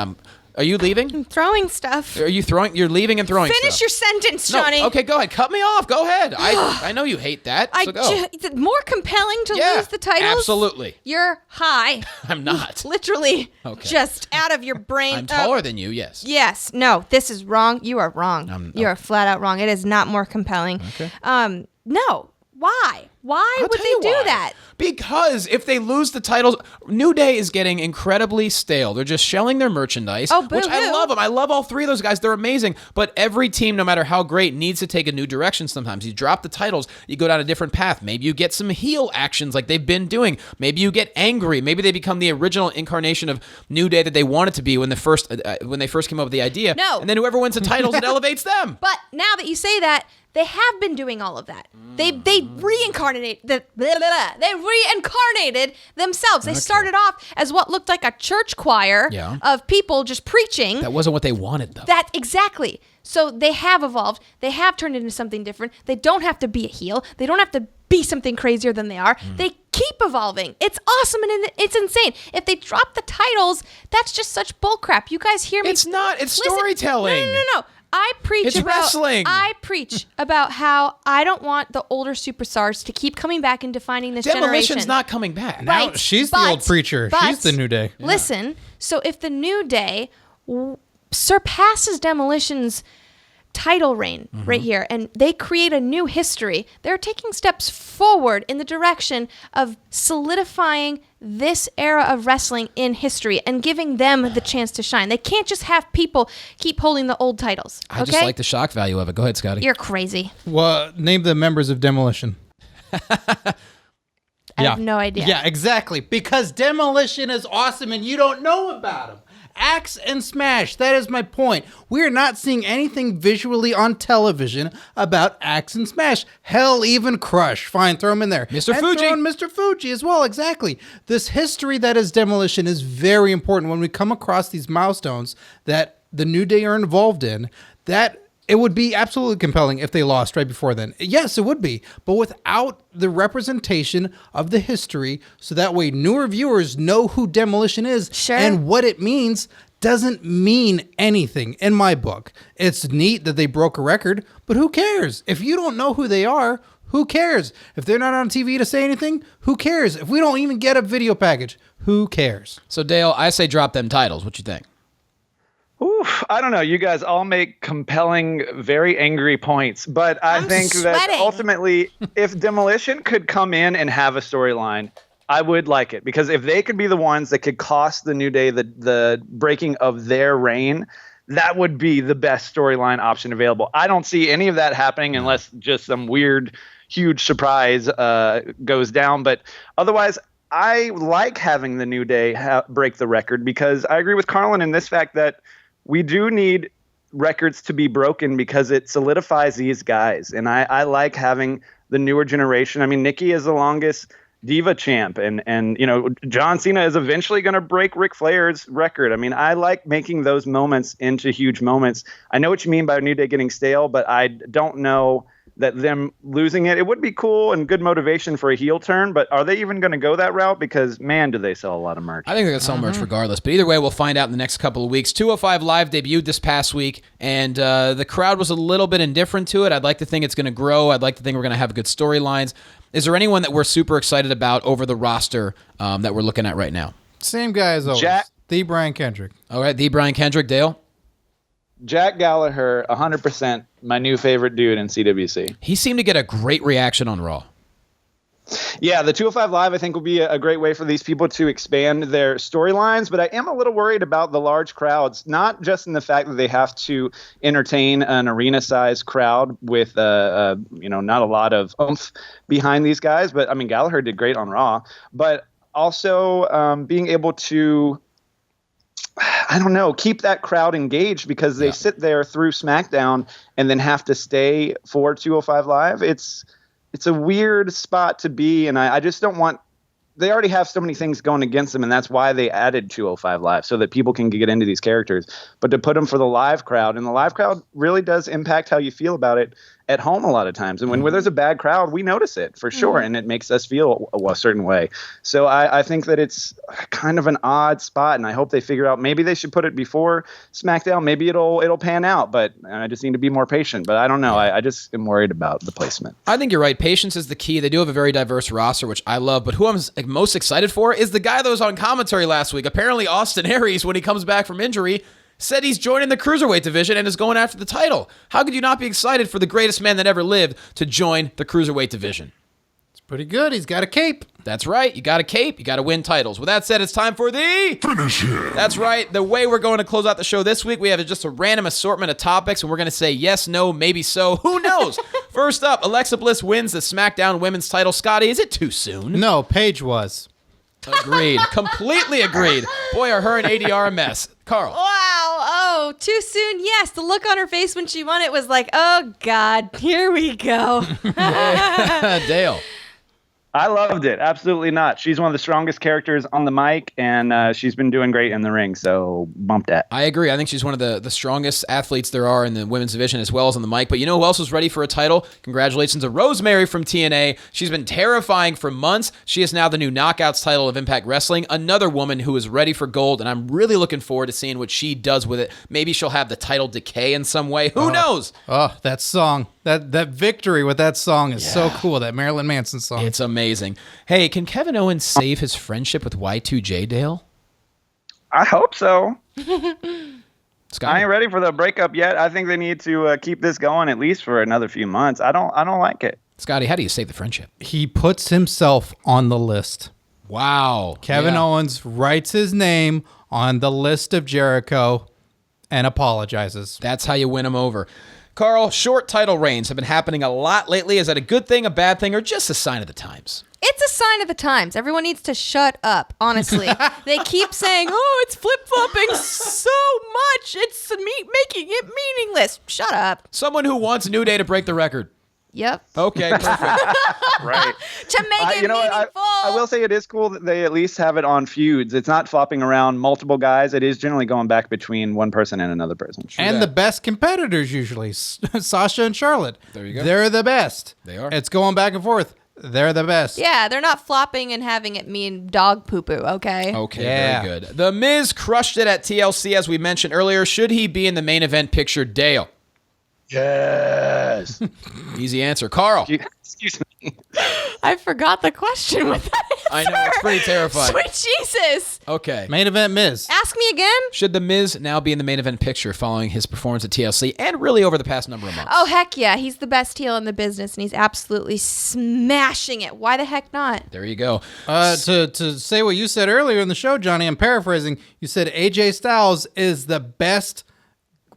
[SPEAKER 1] Are you leaving?
[SPEAKER 2] Throwing stuff.
[SPEAKER 1] Are you throwing? You're leaving and throwing
[SPEAKER 2] Finish
[SPEAKER 1] stuff.
[SPEAKER 2] your sentence,
[SPEAKER 1] No,
[SPEAKER 2] Johnny.
[SPEAKER 1] okay, go ahead. Cut me off. Go ahead. I know you hate that. So go.
[SPEAKER 2] More compelling to
[SPEAKER 1] Yeah,
[SPEAKER 2] lose the titles?
[SPEAKER 1] absolutely.
[SPEAKER 2] You're high.
[SPEAKER 1] I'm not.
[SPEAKER 2] Literally
[SPEAKER 1] Okay.
[SPEAKER 2] just out of your brain.
[SPEAKER 1] I'm taller than you. Yes.
[SPEAKER 2] Yes. No, this is wrong. You are wrong. You are flat out wrong. It is not more compelling.
[SPEAKER 1] Okay.
[SPEAKER 2] No. Why? Why
[SPEAKER 1] I'll
[SPEAKER 2] would
[SPEAKER 1] tell
[SPEAKER 2] they
[SPEAKER 1] you
[SPEAKER 2] do
[SPEAKER 1] why.
[SPEAKER 2] that?
[SPEAKER 1] Because if they lose the titles, New Day is getting incredibly stale. They're just shelling their merchandise,
[SPEAKER 2] Oh,
[SPEAKER 1] which I
[SPEAKER 2] boo-hoo.
[SPEAKER 1] love them. I love all three of those guys. They're amazing. But every team, no matter how great, needs to take a new direction sometimes. You drop the titles, you go down a different path. Maybe you get some heel actions like they've been doing. Maybe you get angry. Maybe they become the original incarnation of New Day that they wanted to be when they first came up with the idea.
[SPEAKER 2] No.
[SPEAKER 1] And then whoever wins the titles, it elevates them.
[SPEAKER 2] But now that you say that, they have been doing all of that. They reincarnated themselves. They started off as what looked like a church choir
[SPEAKER 1] Yeah.
[SPEAKER 2] of people just preaching.
[SPEAKER 1] That wasn't what they wanted, though.
[SPEAKER 2] That exactly. So they have evolved. They have turned into something different. They don't have to be a heel. They don't have to be something crazier than they are. They keep evolving. It's awesome and it's insane. If they drop the titles, that's just such bullcrap. You guys hear me?
[SPEAKER 1] It's not. It's
[SPEAKER 2] Listen,
[SPEAKER 1] storytelling.
[SPEAKER 2] No. I preach
[SPEAKER 1] It's
[SPEAKER 2] about
[SPEAKER 1] wrestling.
[SPEAKER 2] I preach about how I don't want the older superstars to keep coming back and defining this
[SPEAKER 1] Demolition's
[SPEAKER 2] generation.
[SPEAKER 1] not coming back.
[SPEAKER 3] Now
[SPEAKER 2] Right,
[SPEAKER 3] she's the
[SPEAKER 2] but-
[SPEAKER 3] old preacher.
[SPEAKER 2] but
[SPEAKER 3] She's the New Day.
[SPEAKER 2] Listen, so if the New Day surpasses Demolition's title reign right here, and they create a new history, they're taking steps forward in the direction of solidifying this era of wrestling in history and giving them the chance to shine. They can't just have people keep holding the old titles. Okay?
[SPEAKER 1] I just like the shock value of it. Go ahead, Scotty.
[SPEAKER 2] You're crazy.
[SPEAKER 3] Well, name the members of Demolition.
[SPEAKER 2] I have no idea.
[SPEAKER 3] Yeah, exactly. Because Demolition is awesome and you don't know about them. Axe and Smash. That is my point. We are not seeing anything visually on television about Axe and Smash. Hell, even Crush. Fine, throw him in there.
[SPEAKER 1] Mr.
[SPEAKER 3] And
[SPEAKER 1] Fuji.
[SPEAKER 3] throw in Mr. Fuji as well, exactly. This history that is Demolition is very important when we come across these milestones that the New Day are involved in, that it would be absolutely compelling if they lost right before then. Yes, it would be. But without the representation of the history, so that way newer viewers know who Demolition is
[SPEAKER 2] Sure.
[SPEAKER 3] and what it means, doesn't mean anything in my book. It's neat that they broke a record, but who cares? If you don't know who they are, who cares? If they're not on TV to say anything, who cares? If we don't even get a video package, who cares?
[SPEAKER 1] So, Dale, I say drop them titles. What you think?
[SPEAKER 4] Oof, I don't know. You guys all make compelling, very angry points, but
[SPEAKER 2] I'm
[SPEAKER 4] think that
[SPEAKER 2] sweating.
[SPEAKER 4] ultimately, if Demolition could come in and have a storyline, I would like it, because if they could be the ones that could cost the New Day the breaking of their reign, that would be the best storyline option available. I don't see any of that happening unless just some weird, huge surprise goes down. But otherwise, I like having the New Day break the record, because I agree with Carlin in this fact that we do need records to be broken, because it solidifies these guys. And I like having the newer generation. I mean, Nikki is the longest Diva champ, and you know, John Cena is eventually going to break Ric Flair's record. I mean, I like making those moments into huge moments. I know what you mean by New Day getting stale, but I don't know that them losing it would be cool and good motivation for a heel turn, but are they even going to go that route? Because man, do they sell a lot of merch.
[SPEAKER 1] I think they're going to sell merch regardless. But either way, we'll find out in the next couple of weeks. 205 Live debuted this past week, and the crowd was a little bit indifferent to it. I'd like to think it's going to grow. I'd like to think we're going to have good storylines. Is there anyone that we're super excited about over the roster that we're looking at right now?
[SPEAKER 3] Same guy as always.
[SPEAKER 4] Jack-
[SPEAKER 3] The Brian Kendrick.
[SPEAKER 1] All right, the Brian Kendrick, Dale.
[SPEAKER 4] Jack Gallagher, 100% my new favorite dude in CWC.
[SPEAKER 1] He seemed to get a great reaction on Raw.
[SPEAKER 4] Yeah, the 205 Live, I think, will be a great way for these people to expand their storylines, but I am a little worried about the large crowds, not just in the fact that they have to entertain an arena-sized crowd with, not a lot of oomph behind these guys, but, I mean, Gallagher did great on Raw, but also being able to, I don't know, keep that crowd engaged, because they sit there through SmackDown and then have to stay for 205 Live. It's a weird spot to be, and I just don't want. They already have so many things going against them, and that's why they added 205 Live, so that people can get into these characters. But to put them for the live crowd, and the live crowd really does impact how you feel about it at home a lot of times. And when there's a bad crowd, we notice it for sure, and it makes us feel a certain way. So I think that it's kind of an odd spot, and I hope they figure out maybe they should put it before SmackDown. Maybe it'll pan out, but I just need to be more patient. But I don't know. I just am worried about the placement.
[SPEAKER 1] I think you're right. Patience is the key. They do have a very diverse roster, which I love. But who I'm most excited for is the guy that was on commentary last week. Apparently, Austin Aries, when he comes back from injury, said he's joining the Cruiserweight division and is going after the title. How could you not be excited for the greatest man that ever lived to join the Cruiserweight division?
[SPEAKER 3] It's pretty good. He's got a cape.
[SPEAKER 1] That's right. You got a cape. You got to win titles. With that said, it's time for the finisher. That's right. The way we're going to close out the show this week, we have just a random assortment of topics, and we're going to say yes, no, maybe so. Who knows? First up, Alexa Bliss wins the SmackDown Women's title. Scotty, is it too soon?
[SPEAKER 3] No, Paige was.
[SPEAKER 1] Agreed. Completely agreed. Boy, are her and ADR a mess. Carl.
[SPEAKER 2] Wow. Oh, too soon? Yes. The look on her face when she won it was like, oh, God, here we go.
[SPEAKER 1] Dale.
[SPEAKER 4] I loved it. Absolutely not. She's one of the strongest characters on the mic, and she's been doing great in the ring, so bump that.
[SPEAKER 1] I agree. I think she's one of the strongest athletes there are in the women's division as well as on the mic. But you know who else was ready for a title? Congratulations to Rosemary from TNA. She's been terrifying for months. She is now the new Knockouts title of Impact Wrestling. Another woman who is ready for gold, and I'm really looking forward to seeing what she does with it. Maybe she'll have the title decay in some way. Who knows?
[SPEAKER 3] Oh, that song. That victory with that song is so cool. That Marilyn Manson song.
[SPEAKER 1] It's amazing. Hey, can Kevin Owens save his friendship with Y2J, Dale?
[SPEAKER 4] I hope so.
[SPEAKER 1] Scott?
[SPEAKER 4] I ain't ready for the breakup yet. I think they need to keep this going at least for another few months. I don't like it.
[SPEAKER 1] Scotty, how do you save the friendship?
[SPEAKER 3] He puts himself on the list.
[SPEAKER 1] Wow.
[SPEAKER 3] Kevin Owens writes his name on the list of Jericho and apologizes.
[SPEAKER 1] That's how you win him over. Carl, short title reigns have been happening a lot lately. Is that a good thing, a bad thing, or just a sign of the times?
[SPEAKER 2] It's a sign of the times. Everyone needs to shut up, honestly. They keep saying, oh, it's flip-flopping so much. It's making it meaningless. Shut up.
[SPEAKER 1] Someone who wants New Day to break the record.
[SPEAKER 2] Yep.
[SPEAKER 1] Okay, perfect.
[SPEAKER 4] Right.
[SPEAKER 2] To make it meaningful.
[SPEAKER 4] I will say it is cool that they at least have it on feuds. It's not flopping around multiple guys. It is generally going back between one person and another person.
[SPEAKER 3] And the best competitors usually, Sasha and Charlotte.
[SPEAKER 1] There you go.
[SPEAKER 3] They're the best.
[SPEAKER 1] They are.
[SPEAKER 3] It's going back and forth. They're the best.
[SPEAKER 2] Yeah, they're not flopping and having it mean dog poo-poo, okay?
[SPEAKER 1] Okay,
[SPEAKER 3] Yeah.
[SPEAKER 1] very good. The Miz crushed it at TLC, as we mentioned earlier. Should he be in the main event picture, Dale?
[SPEAKER 4] Yes.
[SPEAKER 1] Easy answer. Carl.
[SPEAKER 4] Excuse me.
[SPEAKER 2] I forgot the question with that
[SPEAKER 1] I know, it's pretty terrifying.
[SPEAKER 2] Sweet Jesus.
[SPEAKER 1] Okay.
[SPEAKER 3] Main event Miz.
[SPEAKER 2] Ask me again?
[SPEAKER 1] Should The Miz now be in the main event picture following his performance at TLC and really over the past number of months?
[SPEAKER 2] Oh, heck yeah. He's the best heel in the business, and he's absolutely smashing it. Why the heck not?
[SPEAKER 1] There you go.
[SPEAKER 3] To say what you said earlier in the show, Johnny, I'm paraphrasing. You said AJ Styles is the best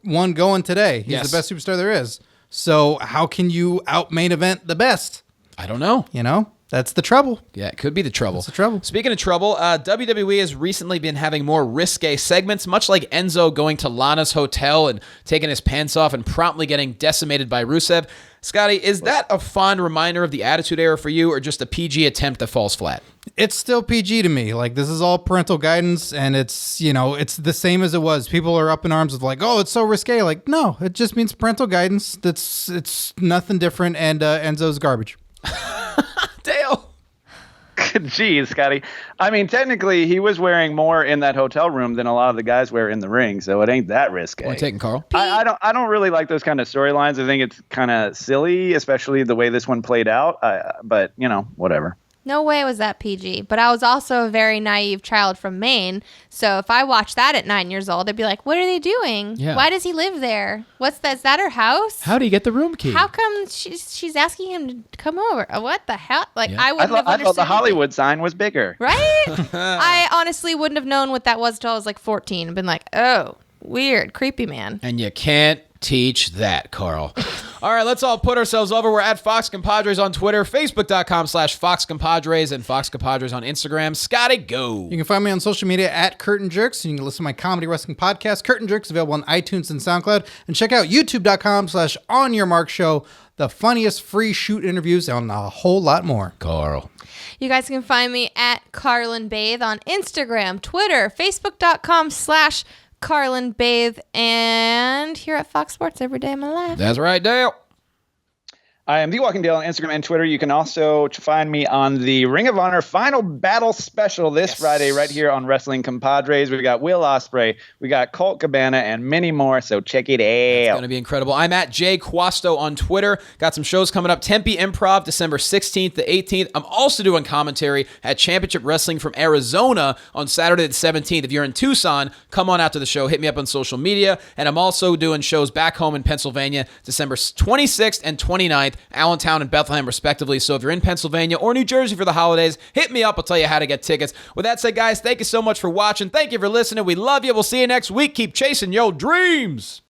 [SPEAKER 3] one going today. He's
[SPEAKER 1] Yes.
[SPEAKER 3] the best superstar there is. So how can you out main event the best?
[SPEAKER 1] I don't know.
[SPEAKER 3] You know, that's the trouble.
[SPEAKER 1] Yeah, it could be the trouble.
[SPEAKER 3] That's the trouble.
[SPEAKER 1] Speaking of trouble, WWE has recently been having more risque segments, much like Enzo going to Lana's hotel and taking his pants off and promptly getting decimated by Rusev. Scotty, is that a fond reminder of the Attitude Era for you, or just a PG attempt that falls flat?
[SPEAKER 3] It's still PG to me. Like, this is all parental guidance, and it's, you know, it's the same as it was. People are up in arms with like, oh, it's so risque. Like, no, it just means parental guidance. It's nothing different, and Enzo's garbage.
[SPEAKER 1] Dale.
[SPEAKER 4] Jeez, Scotty. I mean, technically, he was wearing more in that hotel room than a lot of the guys wear in the ring, so it ain't that risky.
[SPEAKER 1] Point taken, Carl.
[SPEAKER 4] I don't really like those kind of storylines. I think it's kind of silly, especially the way this one played out. But you know, whatever.
[SPEAKER 2] No way was that PG. But I was also a very naive child from Maine. So if I watched that at 9 years old, I'd be like, what are they doing?
[SPEAKER 1] Yeah.
[SPEAKER 2] Why does he live there? What's that? Is that her house?
[SPEAKER 1] How do you get the room key?
[SPEAKER 2] How come she's asking him to come over? What the hell? Like,
[SPEAKER 1] Yeah.
[SPEAKER 2] I wouldn't have
[SPEAKER 4] I
[SPEAKER 2] understood
[SPEAKER 4] thought the
[SPEAKER 2] anything.
[SPEAKER 4] Hollywood sign was bigger.
[SPEAKER 2] Right? I honestly wouldn't have known what that was until I was like 14 and been like, oh, weird, creepy man.
[SPEAKER 1] And you can't teach that, Carl. All right, let's all put ourselves over. We're at Fox Compadres on Twitter, Facebook.com/Fox Compadres, and Fox Compadres on Instagram. Scotty, go.
[SPEAKER 3] You can find me on social media at Curtain Jerks, and you can listen to my comedy wrestling podcast, Curtain Jerks, available on iTunes and SoundCloud. And check out YouTube.com/On Your Mark Show, the funniest free shoot interviews, and a whole lot more.
[SPEAKER 1] Carl.
[SPEAKER 2] You guys can find me at Carlin Bathe on Instagram, Twitter, Facebook.com/Carlin Bathe, and here at Fox Sports every day of my life.
[SPEAKER 1] That's right, Dale.
[SPEAKER 4] I am The Walking Dale on Instagram and Twitter. You can also find me on the Ring of Honor Final Battle Special this Friday right here on Wrestling Compadres. We got Will Ospreay, we got Colt Cabana, and many more, so check it
[SPEAKER 1] It's
[SPEAKER 4] out.
[SPEAKER 1] going to be incredible. I'm at Jay Quasto on Twitter. Got some shows coming up. Tempe Improv, December 16th to 18th. I'm also doing commentary at Championship Wrestling from Arizona on Saturday the 17th. If you're in Tucson, come on out to the show. Hit me up on social media. And I'm also doing shows back home in Pennsylvania, December 26th and 29th, Allentown and Bethlehem, respectively. So if you're in Pennsylvania or New Jersey for the holidays, hit me up. I'll tell you how to get tickets. With that said, guys, thank you so much for watching. Thank you for listening. We love you. We'll see you next week. Keep chasing your dreams.